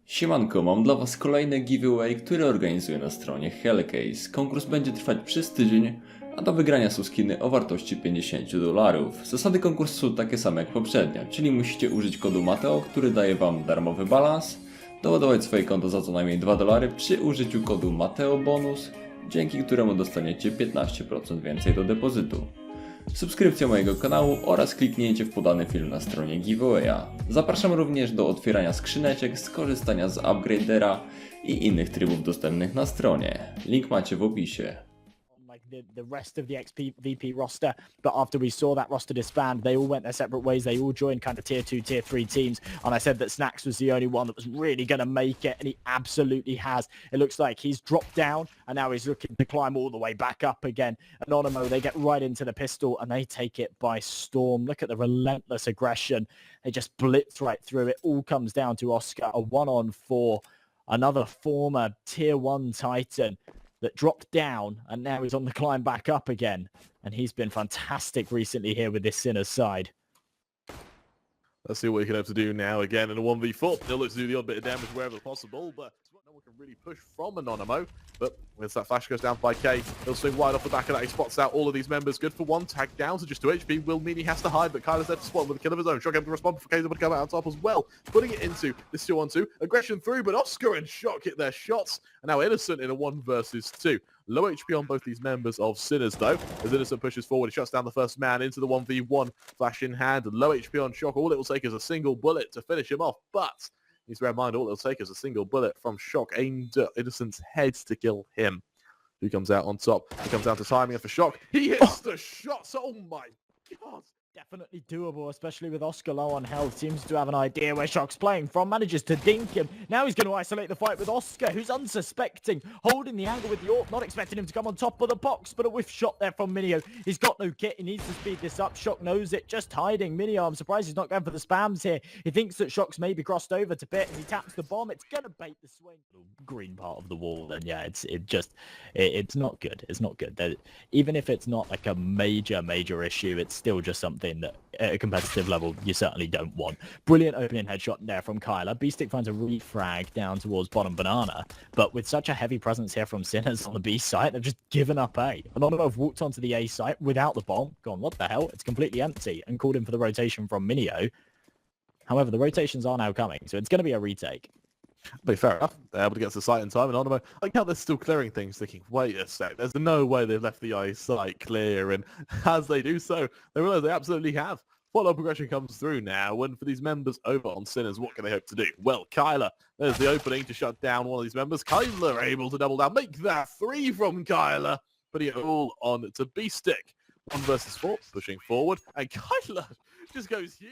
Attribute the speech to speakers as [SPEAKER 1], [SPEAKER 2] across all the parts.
[SPEAKER 1] Siemanko, mam dla Was kolejny giveaway, który organizuję na stronie Hellcase. Konkurs będzie trwać przez tydzień, a do wygrania są skiny o wartości $50. Zasady konkursu są takie same jak poprzednio, czyli musicie użyć kodu matheo, który daje Wam darmowy balans, doładować swoje konto za co najmniej $2 przy użyciu kodu matheobonus, dzięki któremu dostaniecie 15% więcej do depozytu. Subskrypcja mojego kanału oraz kliknięcie w podany film na stronie giveawaya. Zapraszam również do otwierania skrzyneczek, skorzystania z upgradera i innych trybów dostępnych na stronie. Link macie w opisie.
[SPEAKER 2] The rest of the XVP roster, but after we saw that roster disband, they all went their separate ways. They all joined kind of tier 2, tier 3 teams, and I said that Snacks was the only one that was really going to make it, and he absolutely has. It looks like he's dropped down, and now he's looking to climb all the way back up again. Anonymo, they get right into the pistol, and they take it by storm. Look at the relentless aggression. They just blitz right through it. All comes down to Oscar, a 1-on-4, another former tier 1 Titan that dropped down and now he's on the climb back up again. And he's been fantastic recently here with this Sinners side.
[SPEAKER 3] Let's see what he can have to do now again in a 1v4. He'll look to do the odd bit of damage wherever possible, but no one can really push from Anonymo. But once that flash goes down by K, he'll swing wide off the back of that. He spots out all of these members. Good for one. Tag down to just 2 HP. Will mean he has to hide, but Kylar's there to spot him with a kill of his own. Shock able to respond for K's able to come out on top as well. Putting it into this 2-on-2. Aggression through, but Oscar and Shock hit their shots. And now Innocent in a 1 versus 2. Low HP on both these members of Sinners, though. As Innocent pushes forward, he shuts down the first man into the 1v1. Flash in hand. Low HP on Shock. All it will take is a single bullet to finish him off. But needs to bear in mind, all it'll take is a single bullet from Shock aimed at Innocent's head to kill him. Who comes out on top? It comes down to timing for Shock. He hits the shots. Oh my god.
[SPEAKER 2] Definitely doable, especially with Oscar low on health. Seems to have an idea where Shock's playing from. Manages to dink him. Now he's going to isolate the fight with Oscar, who's unsuspecting. Holding the angle with the AWP. Not expecting him to come on top of the box, but a whiff shot there from Minio. He's got no kit. He needs to speed this up. Shock knows it. Just hiding. Minio, I'm surprised he's not going for the spams here. He thinks that Shock's maybe crossed over to bit, and he taps the bomb. It's going to bait the swing. The green part of the wall, and yeah, it's not good. It's not good. Even if it's not like a major issue, it's still just something that at a competitive level you certainly don't want. Brilliant opening headshot there from Kylar. B-Stick finds a refrag down towards bottom banana, but with such a heavy presence here from Sinners on the B site, they've just given up A. Anonymo have walked onto the A site without the bomb, gone, what the hell, it's completely empty, and called in for the rotation from Minio. However, the rotations are now coming, so it's going to be a retake.
[SPEAKER 3] But fair enough. They're able to get to the site in time. And Anonymo, I like how they're still clearing things, thinking, wait a sec, there's no way they've left the ice site clear. And as they do so, they realize they absolutely have. Follow progression comes through now, and for these members over on Sinners, what can they hope to do? Well, Kylar, there's the opening to shut down one of these members. Kylar able to double down, make that 3 from Kylar, putting it all on to B-Stick. 1 versus 4, pushing forward, and Kylar just goes huge.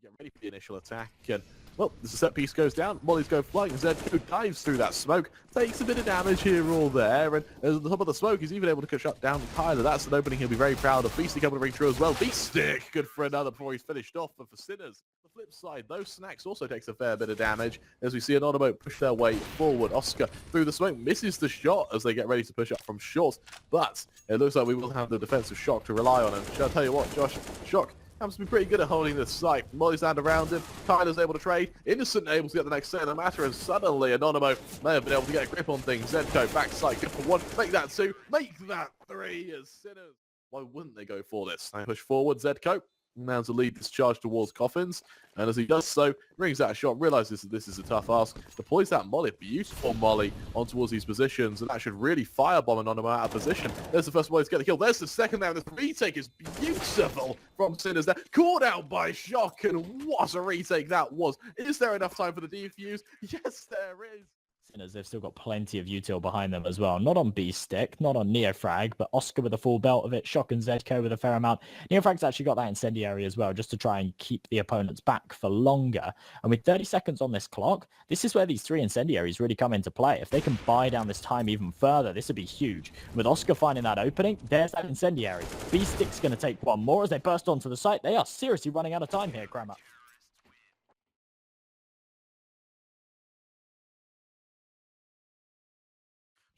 [SPEAKER 3] Get ready for the initial attack, and well, the set piece goes down, Molly's go flying, Czgo dives through that smoke, takes a bit of damage here or there, and at the top of the smoke, he's even able to shut down Kylar. That's an opening he'll be very proud of. Beastie coming to ring through as well. B-Stick, good for another before he's finished off, but for Sinners, the flip side, those Snacks also takes a fair bit of damage, as we see Anonymo push their way forward. Oscar through the smoke, misses the shot as they get ready to push up from short, but it looks like we will have the defensive Shock to rely on, and shall I tell you what, Josh, Shock happens to be pretty good at holding this site. Molly's down around him. Kylar's able to trade. Innocent able to get the next set of the matter, and suddenly Anonymo may have been able to get a grip on things. Czgo backside, good for 1. Make that 2. Make that 3 as Sinners. Why wouldn't they go for this? They push forward. Czgo now to lead this charge towards Coffins, and as he does so, rings out a shot, realizes that this is a tough ask, deploys that Molly, beautiful Molly, on towards these positions, and that should really firebomb Anonymo out of position. There's the first Molly to get the kill, there's the second there, and the retake is beautiful from Sinners there, caught out by Shock, and what a retake that was. Is there enough time for the defuse? Yes, there is.
[SPEAKER 2] Sinners, they've still got plenty of util behind them as well. Not on B-Stick, not on Neofrag, but Oscar with a full belt of it, Shock and Czgo with a fair amount. Neofrag's actually got that incendiary as well, just to try and keep the opponents back for longer. And with 30 seconds on this clock, this is where these 3 incendiaries really come into play. If they can buy down this time even further, this would be huge. With Oscar finding that opening, there's that incendiary. B-Stick's going to take 1 more as they burst onto the site. They are seriously running out of time here, Kramer.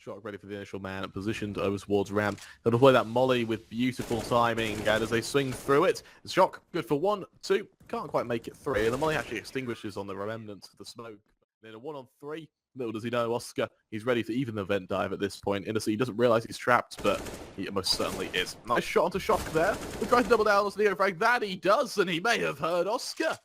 [SPEAKER 3] Shock ready for the initial man, positioned over towards ramp. They'll deploy that Molly with beautiful timing, and as they swing through it, Shock good for 1, 2, can't quite make it 3, and the Molly actually extinguishes on the remnants of the smoke. Then a 1-on-3. Little does he know, Oscar, he's ready to even the vent dive at this point. Innocent, he doesn't realise he's trapped, but he most certainly is. Nice shot onto Shock there. We try to double down on Neo Frag. That he does, and he may have heard Oscar.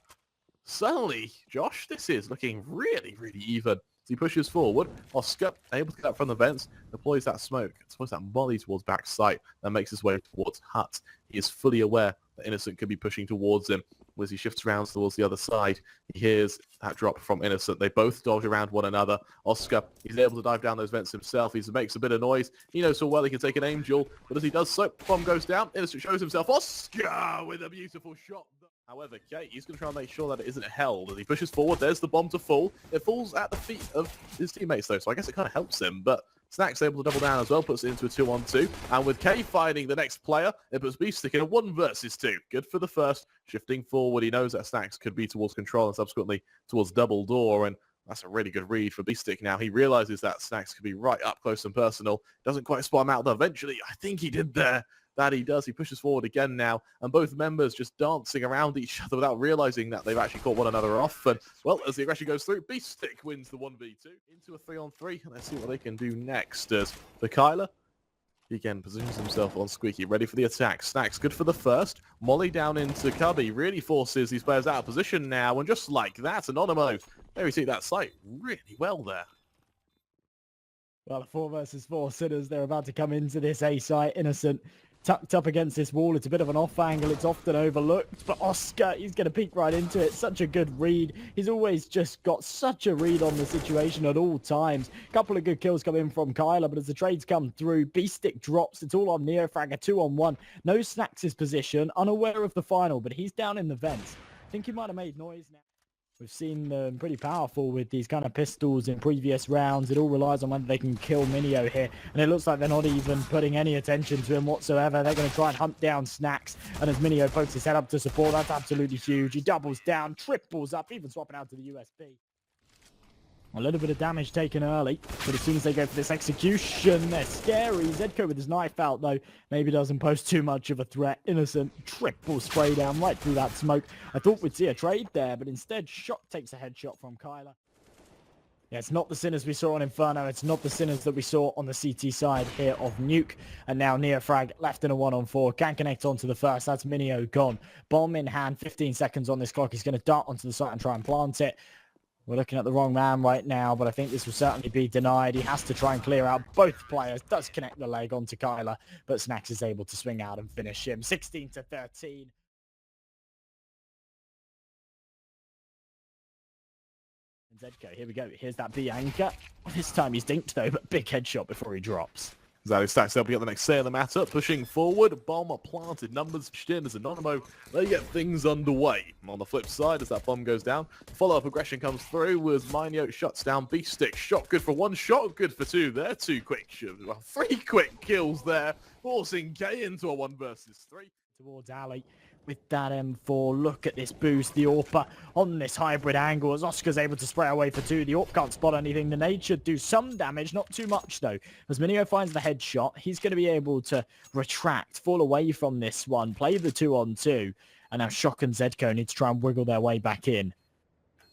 [SPEAKER 3] Certainly, Josh, this is looking really, really even. As he pushes forward, Oscar, able to get up from the vents, deploys that smoke, deploys that molly towards back sight, and makes his way towards Hut. He is fully aware that Innocent could be pushing towards him. As he shifts around towards the other side, he hears that drop from Innocent. They both dodge around one another. Oscar, he's able to dive down those vents himself. He makes a bit of noise. He knows so well he can take an aim duel, but as he does so, bomb goes down. Innocent shows himself. Oscar with a beautiful shot. However, Kate, he's going to try and make sure that it isn't held. As he pushes forward, there's the bomb to fall. It falls at the feet of his teammates, though, so I guess it kind of helps him. But Snack's able to double down as well, puts it into a 2-on-2. And with K finding the next player, it puts Beefstick in a 1 versus 2. Good for the first. Shifting forward, he knows that Snacks could be towards control and subsequently towards double door. And that's a really good read for Beefstick now. He realizes that Snacks could be right up close and personal. Doesn't quite spot him out, though. Eventually, I think he did there. That he does. He pushes forward again now, and both members just dancing around each other without realizing that they've actually caught one another off. And, well, as the aggression goes through, Beefstick wins the 1v2 into a 3-on-3, and let's see what they can do next. As for Kylar, he again positions himself on Squeaky, ready for the attack. Snacks, good for the first. Molly down into Cubby, really forces these players out of position now, and just like that, Anonymo, there we see that sight really well there.
[SPEAKER 2] Well, the 4 versus 4 sinners, they're about to come into this A site. Innocent tucked up against this wall. It's a bit of an off angle. It's often overlooked, but Oscar, he's going to peek right into it. Such a good read. He's always just got such a read on the situation at all times. Couple of good kills come in from Kylar, but as the trades come through, Beefstick drops. It's all on Neofrag, a 2-on-1. No Snacks' position, unaware of the final, but he's down in the vents. I think he might have made noise now. We've seen them pretty powerful with these kind of pistols in previous rounds. It all relies on whether they can kill Minio here. And it looks like they're not even putting any attention to him whatsoever. They're going to try and hunt down Snacks. And as Minio pokes his head up to support, that's absolutely huge. He doubles down, triples up, even swapping out to the USB. A little bit of damage taken early, but as soon as they go for this execution, they're scary. Zedko with his knife out, though, maybe doesn't pose too much of a threat. Innocent, triple spray down right through that smoke. I thought we'd see a trade there, but instead, Shock takes a headshot from Kylar. Yeah, it's not the Sinners we saw on Inferno. It's not the Sinners that we saw on the CT side here of Nuke. And now Neofrag left in a 1-on-4. Can't connect onto the first. That's Minio gone. Bomb in hand, 15 seconds on this clock. He's going to dart onto the site and try and plant it. We're looking at the wrong man right now, but I think this will certainly be denied. He has to try and clear out both players. Does connect the leg onto Kylar, but Snacks is able to swing out and finish him. 16-13. And Zedko, here we go. Here's that B anchor. This time he's dinked though, but big headshot before he drops.
[SPEAKER 3] Zali Stacks able to get the next sailor matter, pushing forward, bomb planted, numbers pushed in as Anonymo, they get things underway. On the flip side, as that bomb goes down, follow-up aggression comes through as Minio shuts down Beefstick. Shot good for 1, shot good for 2. They're 2 quick, well, 3 quick kills there, forcing K into a 1 versus 3.
[SPEAKER 2] Towards Ali with that M4. Look at this boost. The AWP on this hybrid angle as Oscar's able to spray away for 2. The AWP can't spot anything. The nade should do some damage, not too much though. As Minio finds the headshot, he's going to be able to retract, fall away from this one, play the 2-on-2. And now Shock and Zedko need to try and wiggle their way back in.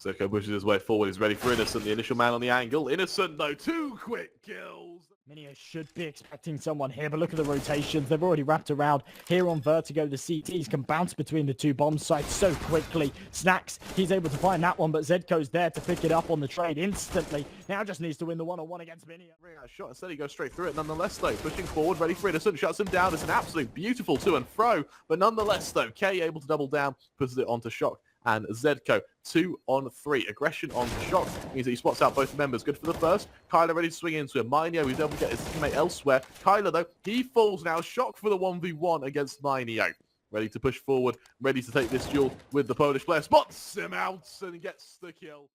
[SPEAKER 3] Zedko pushes his way forward. He's ready for Innocent, the initial man on the angle. Innocent though, 2 quick kills.
[SPEAKER 2] Minio should be expecting someone here, but look at the rotations. They've already wrapped around. Here on Vertigo, the CTs can bounce between the 2 bomb sites so quickly. Snacks, he's able to find that one, but Zedko's there to pick it up on the trade instantly. Now just needs to win the 1-on-1 against Minio.
[SPEAKER 3] Shot instead, he goes straight through it nonetheless though. Pushing forward, ready for Innocent, shuts him down. It's an absolute beautiful to and fro, but nonetheless though, K able to double down, pushes it onto Shock. And Zedko, 2-on-3. Aggression on Shock means that he spots out both members. Good for the first. Kylar ready to swing into it. Minio, he's able to get his teammate elsewhere. Kylar, though, he falls now. Shock for the 1v1 against Minio. Ready to push forward, ready to take this duel with the Polish player. Spots him out and gets the kill.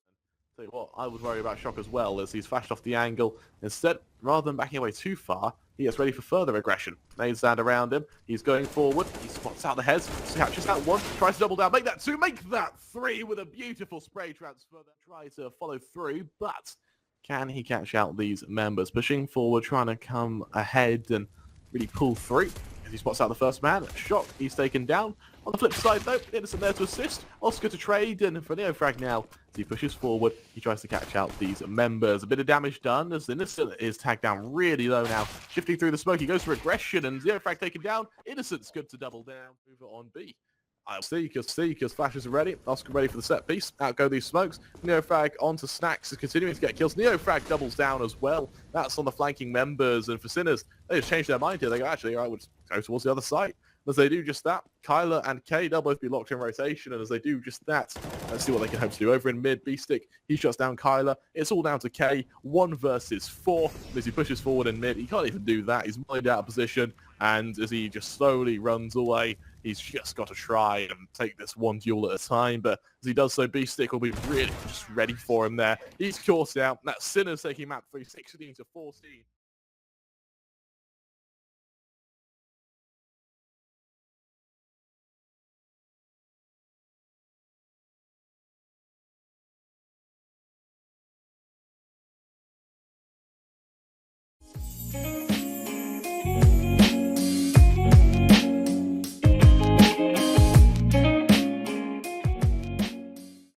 [SPEAKER 3] Tell you what, I would worry about Shock as well as he's flashed off the angle. Instead, rather than backing away too far, he gets ready for further aggression. Nades stand around him. He's going forward. He spots out the heads. Catches that 1. Tries to double down. Make that 2. Make that 3 with a beautiful spray transfer. Try to follow through, but can he catch out these members? Pushing forward, trying to come ahead and really pull through. as he spots out the first man. Shock, he's taken down. On the flip side, though, Innocent there to assist. Oscar to trade, and for Neofrag now, as he pushes forward, he tries to catch out these members. A bit of damage done as Innocent is tagged down really low now. Shifting through the smoke, he goes for aggression, and Neofrag taken down. Innocent's good to double down. Move it on B. I'll see, because flashes are ready. Oscar ready for the set piece. Out go these smokes. Neofrag onto Snacks is continuing to get kills. Neofrag doubles down as well. That's on the flanking members. And for Sinners, they just changed their mind here. They go, actually, all right, we'll just go towards the other side. As they do just that, Kylar and K, they'll both be locked in rotation. And as they do just that, let's see what they can hope to do. Over in mid, B-Stick, he shuts down Kylar. It's all down to K. 1 versus 4. As he pushes forward in mid, he can't even do that. He's mined out of position. And as he just slowly runs away, he's just got to try and take this one duel at a time. But as he does so, B-Stick will be really just ready for him there. He's caught out. That's Sinners taking map 3, 16 to 14.